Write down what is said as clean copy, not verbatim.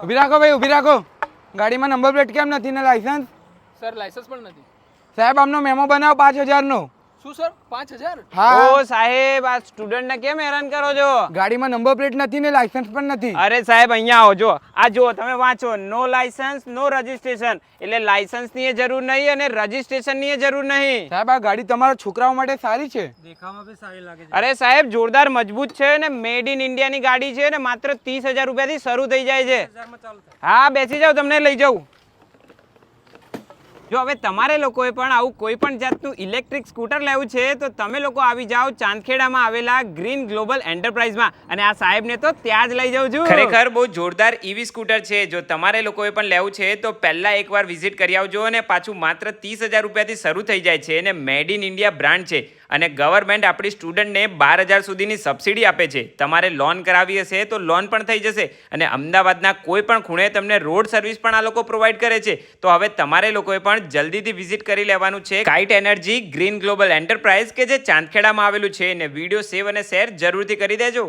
ઊભી રાખો ભાઈ, ઊભી રાખો. ગાડીમાં નંબર પ્લેટ કેમ નથી ને લાયસન્સ? સર લાયસન્સ પણ નથી. સાહેબ આમનો મેમો બનાવો 5000 નો. શું સર 5000? હા. ઓ સાહેબ, આ સ્ટુડન્ટને કેમ હેરાન કરો છો? ગાડીમાં નંબર પ્લેટ નથી ને લાયસન્સ પણ નથી. અરે સાહેબ, અહીંયા આવો. જો આ જુઓ, તમે વાંચો, નો લાયસન્સ નો રજીસ્ટ્રેશન. એટલે લાયસન્સની એ જરૂર નહીં અને રજીસ્ટ્રેશનની એ જરૂર નહીં. સાહેબ આ ગાડી તમારા છોકરાઓ માટે સારી છે. દેખાવામાં બી સારી લાગે છે. અરે સાહેબ, જોરદાર મજબૂત છે ને મેડ ઇન ઇન્ડિયાની ગાડી છે ને માત્ર 30,000 રૂપિયાથી શરૂ થઈ જાય છે. 1000 માં ચાલુ થાય. હા, બેસી જાઓ, તમને લઈ જાઉં. જો હવે તમારે લોકોએ પણ આવું કોઈ પણ જાતનું ઇલેક્ટ્રિક સ્કૂટર લેવું છે તો તમે લોકો આવી જાઓ ચાંદખેડામાં આવેલા ગ્રીન ગ્લોબલ એન્ટરપ્રાઇઝમાં. અને આ સાહેબને તો ત્યાં જ લઈ જાઉં છું. ખરેખર બહુ જોરદાર ઈવી સ્કૂટર છે. જો તમારે લોકોએ પણ લેવું છે તો પહેલા એકવાર વિઝિટ કરી આવજો. અને પાછું માત્ર 30,000 રૂપિયાથી શરૂ થઈ જાય છે અને મેડ ઇન ઇન્ડિયા બ્રાન્ડ છે. અને ગવર્મેન્ટ આપણી સ્ટુડન્ટને 12,000 સુધીની સબસિડી આપે છે. તમારે લોન કરાવી હશે તો લોન પણ થઈ જશે. અને અમદાવાદના કોઈ પણ ખૂણે તમને રોડ સર્વિસ પણ આ લોકો પ્રોવાઈડ કરે છે. તો હવે તમારે લોકોએ પણ જલ્દીથી વિઝિટ કરી લેવાનું છે kite energy green global enterprise કે જે ચાંદખેડામાં આવેલું છે. અને વિડીયો સેવ અને શેર જરૂરથી કરી દેજો.